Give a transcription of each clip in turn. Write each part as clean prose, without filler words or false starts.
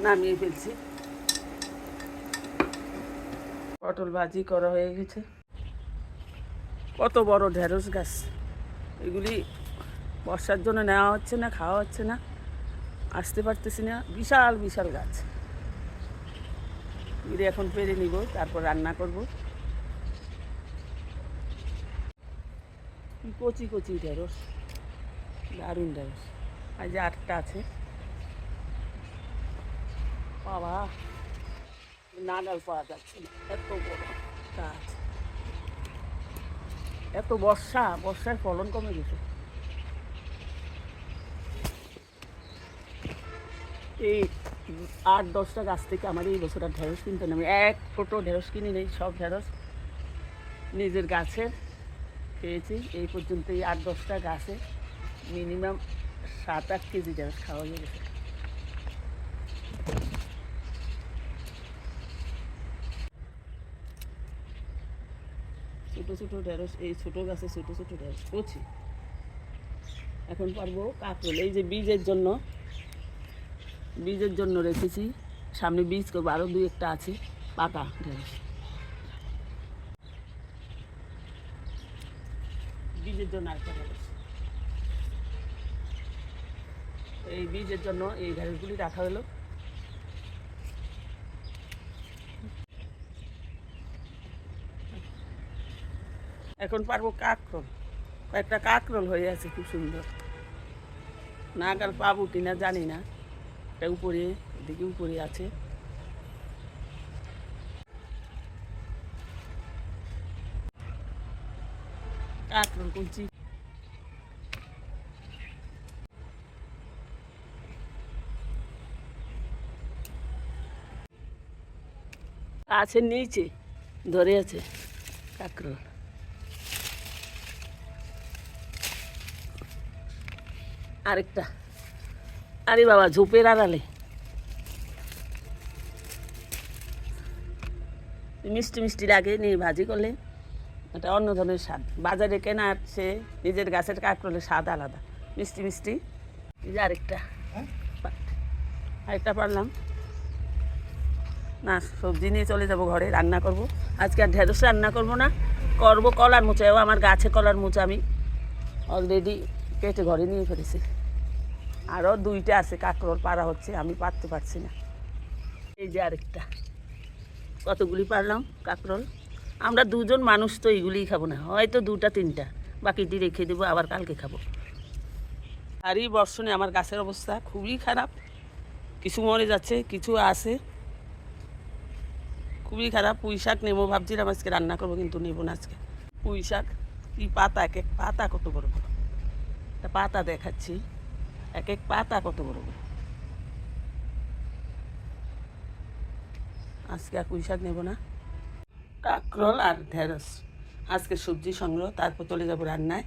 নামিয়ে ফেলছি। পটল ভাজি করা হয়ে গেছে। কত বড় ঢেঁড়স গাছ, এগুলি বর্ষার জন্য নেওয়া হচ্ছে না, খাওয়া হচ্ছে না, আসতে পারতেছি না। বিশাল বিশাল গাছ, এগুলি এখন পেরে নিব, তারপর রান্না করব। কচি কচি ঢেঁড়স, দারুণ ঢেঁড়স। আর যে 8টা আছে, বাবা নাগাল পাওয়া যাচ্ছে না, এত বড় গাছ। এত বর্ষায় ফলন কমে গেছে। এই 8-10টা গাছ থেকে আমার এই বছর আর ঢেঁড়স কিনতে নেই। আমি এক ফোটো ঢেঁড়স কিনি নেই, সব ঢেঁড়স নিজের গাছের খেয়েছি। এই পর্যন্ত এই 8-10টা গাছে মিনিমাম 7-8 কেজি ঢেঁড়স খাওয়া হয়ে গেছে। ছোটো ছোটো ঢেঁড়স, এই ছোটো গাছে ছোটো ছোটো ঢেঁড়স কচি। এখন পারবো কাঁকরোল, এই যে বীজের জন্য রেখেছি, সামনে বীজ করবো। আরও 2-1টা আছে পাকা ঢেঁড়স, বীজের জন্য আরেকটা ঢেঁড়স। এই বীজের জন্য এই ঢেঁড়সগুলি রাখা হলো। এখন পারবো কাঁকরোল, কয়েকটা কাঁকরোল হয়ে আছে খুব সুন্দর। নাগাল পাবো কিনা জানি না, এটা উপরে, এদিকে উপরে আছে। কাঁকরোল কুচি আছে, নিচে ধরে আছে কাঁকরোল। আরেকটা, আরে বাবা ঝোপের আড়ালে। মিষ্টি মিষ্টি লাগে, নিয়ে ভাজি করলে এটা অন্য ধরনের স্বাদ। বাজারে কেনা সে নিজের গাছের কাঁকরোলের স্বাদ আলাদা, মিষ্টি মিষ্টি। এই যে আরেকটা পারলাম না। সবজি নিয়ে চলে যাব ঘরে, রান্না করব। আজকে আর ঢেঁড়স রান্না করব না, করবো কলার মোচা। ও আমার গাছে কলার মোচা আমি অলরেডি কেটে ঘরে নিয়ে ফেলেছি। আরও 2টা আছে, কাঁকরোল পাড়া হচ্ছে, আমি পারতে পারছি না। এই যে আরেকটা, কতগুলি পারলাম কাঁকরোল। আমরা 2জন মানুষ তো এইগুলিই খাবো না, হয়তো 2টা-3টা, বাকিটি রেখে দেবো, আবার কালকে খাবো। আর এই বর্ষণে আমার গাছের অবস্থা খুবই খারাপ, কিছু মরে যাচ্ছে, কিছু আছে, খুবই খারাপ। পুঁই শাক নেবো ভাবছিলাম আজকে রান্না করবো, কিন্তু নেবো না আজকে। পুঁই শাক কি পাতা, এক এক পাতা কত বড় বড়, একটা পাতা দেখাচ্ছি, এক এক পাতা কত বড় বড়। আজকে আর পুঁই শাক নেবো না। কাঁকরোল আর ঢেঁড়স আজকে সবজি সংগ্রহ, তারপর চলে যাবো রান্নায়।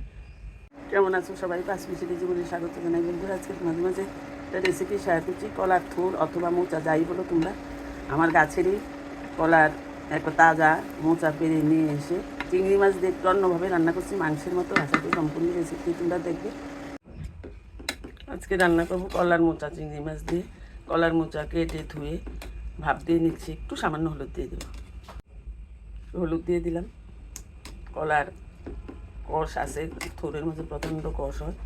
কেমন আছো সবাই? 5 মিনিটের জীবনে স্বাগত জানাই বন্ধুরা। আজকে মাঝে মাঝে একটা রেসিপি শেয়ার করছি, কলার থুর অথবা মোচা, যাই বলো তোমরা। আমার গাছেরই কলার একটা তাজা মোচা পেরে নিয়ে এসে চিংড়ি মাছ দিয়ে একটু অন্যভাবে রান্না করছি, মাংসের মতো। আশা করি সম্পূর্ণ রেসিপি তোমরা দেখবে। আজকে রান্না করবো কলার মোচা চিংড়ি মাছ দিয়ে। কলার মোচা কেটে ধুয়ে ভাপ দিয়ে নিচ্ছি, একটু সামান্য হলুদ দিয়ে দেবো। হলুদ দিয়ে দিলাম। কলার কষ আছে, থোড়ের মধ্যে প্রচণ্ড কষ হয়,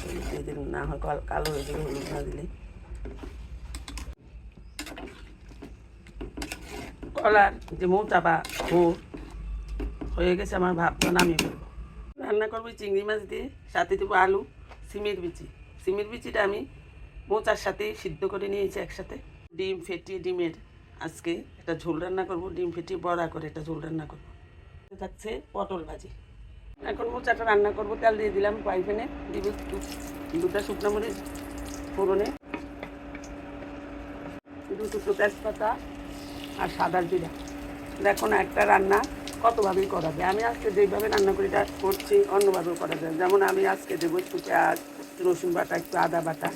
হলুদ দিয়ে দিলাম, না হয় কালো হয়ে যাবে হলুদ না দিলে। কলার যে মোচা বা থোড় হয়ে গেছে আমার, ভাবটা নামিয়ে ফেলবো। রান্না করবো চিংড়ি মাছ দিয়ে, সাথে দেবো আলু, সিমের বিচি। সিমের বিচিটা আমি মোচার সাথে সিদ্ধ করে নিয়েছি একসাথে। ডিম ফেটিয়ে, ডিমের আজকে একটা ঝোল রান্না করবো, ডিম ফেটিয়ে বড়া করে একটা ঝোল রান্না করবো। থাকছে পটল ভাজি। এখন মোচাটা রান্না করবো, তেল দিয়ে দিলাম ফ্রাই প্যানে, দিব 2টা শুকনো মরিচ ফোড়নে, 2 টুকরো তেজপাতা আর সাদা জিরা। দেখো না, একটা রান্না কতভাবেই করা যায়। আমি আজকে যেইভাবে রান্না করিটা করছি, অন্যভাবেও করা যায়। যেমন আমি আজকে দেবো একটু পেঁয়াজ, একটু রসুন বাটা, একটু আদা বাটা।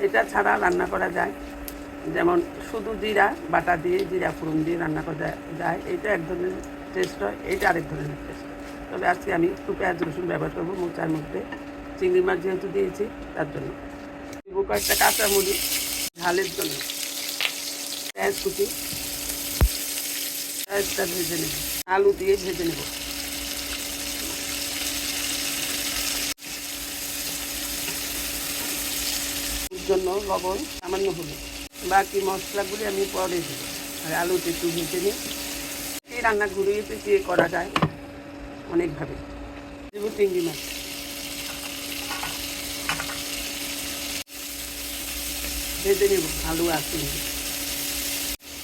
এটা ছাড়া রান্না করা যায়, যেমন শুধু জিরা বাটা দিয়ে, জিরা ফোড়ন দিয়ে রান্না করা যায়। এটা এক ধরনের টেস্ট হয়, এটা আরেক ধরনের টেস্ট। তবে আজকে আমি একটু পেঁয়াজ রসুন ব্যবহার করবো মোচার মধ্যে, চিংড়ি মাছ যেহেতু দিয়েছি তার জন্য। দেবো কয়েকটা কাঁচামরিচ ঝালের জন্য, পেঁয়াজ কুচি, পেঁয়াজটা ভেজে নেব, আলু দিয়ে ভেজে নেব। জন্য লবণ, সামান্য হলুদ, বাকি মশলাগুলি আমি পরে দেবো। আর আলুতে একটু ভেজে নিই। এই রান্না ঘুরিয়ে পেঁচিয়ে করা যায় অনেকভাবে। দেবো চিংড়ি মাছ, ভেজে নেব আলু আর চিংড়ি।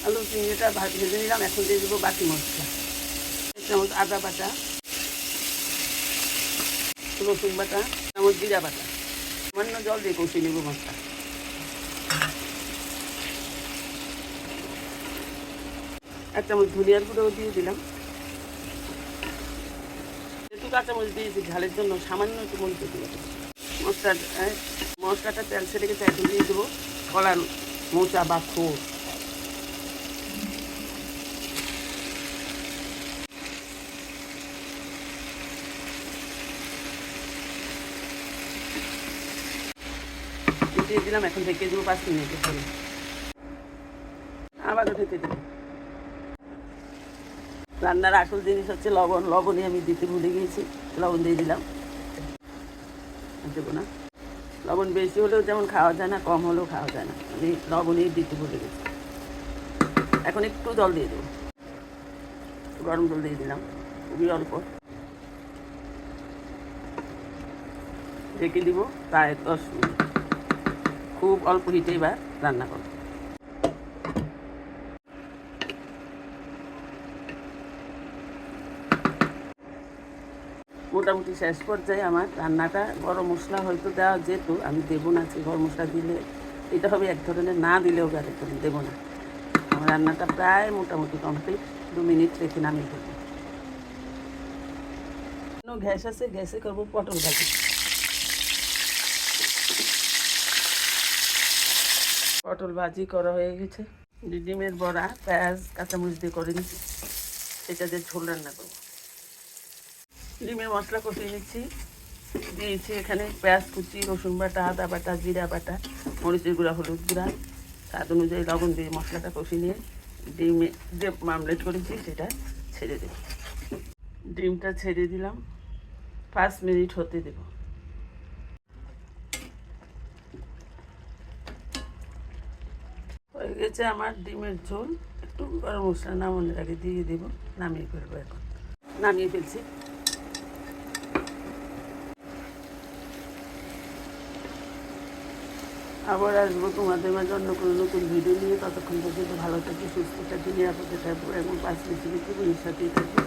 আলু চিংড়িটা ভেজে নিলাম। এখন দিয়ে দেবো বাকি মশলা। 1 চামচ আদা বাটা, রসুন বাটা, 1 চামচ জিরা বাটা। সামান্য জল দিয়ে কষিয়ে নেব মশলা। 1 চামচ ধনিয়ার গুঁড়ো দিয়ে দিলাম। একটু কাঁচামরিচ দিয়েছি ঝালের জন্য, সামান্য একটু মরিচ দিলাম। মশলাটা তেল ছেড়ে গেছে। এখন দিয়ে দেবো কলার মোচা বা খোল। দিয়ে দিলাম। এখন ঢেকে দেবো 5 মিনিটের জন্য। আবারও ঢেকে দেবো। রান্নার আসল জিনিস হচ্ছে লবণ। লবণই আমি দিতে ভুলে গিয়েছি, লবণ দিয়ে দিলাম। দেবো না, লবণ বেশি হলেও যেমন খাওয়া যায় না, কম হলেও খাওয়া যায় না। আমি লবণই দিতে ভুলে গেছি। এখন একটু জল দিয়ে দেবো, গরম জল দিয়ে দিলাম, খুবই অল্প। ঢেকে দিব প্রায় 10 মিনিট। খুব অল্প হিটে এবার রান্না করব। মোটামুটি শেষ পর্যায়ে আমার রান্নাটা। গরম মশলা হয়তো দেওয়া যেত, আমি দেবো না। গরম মশলা দিলে এটা হবে এক ধরনের, না দিলেও আরেক ধরনের, দেবো না। আমার রান্নাটা প্রায় মোটামুটি কমপ্লিট। 2 মিনিট রেখে নামিয়ে দেবো। গ্যাস আছে, গ্যাসে করবো পটল ভাজি। পটল ভাজি করা হয়ে গেছে। ডিমের বড়া, পেঁয়াজ, কাঁচামরিচ দিয়ে করে নিচ্ছি। এটা দিয়ে ঝোল রান্না করবো। ডিমের মশলা কষিয়ে নিচ্ছি। দিয়েছি এখানে পেঁয়াজ কুচি, রসুন বাটা, আদা বাটা, জিরা বাটা, মরিচের গুঁড়া, হলুদ গুঁড়া, স্বাদ অনুযায়ী লবণ দিয়ে মশলাটা কষিয়ে নিয়ে ডিমে যে মামলেট করেছি সেটা ছেড়ে দেব। ডিমটা ছেড়ে দিলাম। 5 মিনিট হতে দেব। হয়ে গেছে আমার ডিমের ঝোল। একটু গরম মশলা নামানোর আগে দিয়ে দেবো। নামিয়ে ফেলবো। এখন নামিয়ে ফেলছি। আবার আসবো তোমাদের মাঝে অন্য কোনো নতুন ভিডিও নিয়ে। ততক্ষণ পর্যন্ত ভালো থাকবে, সুস্থ থাকবে, নিরাপদে থাকবো এবং 5 মিনিটের সাথেই থাকবো।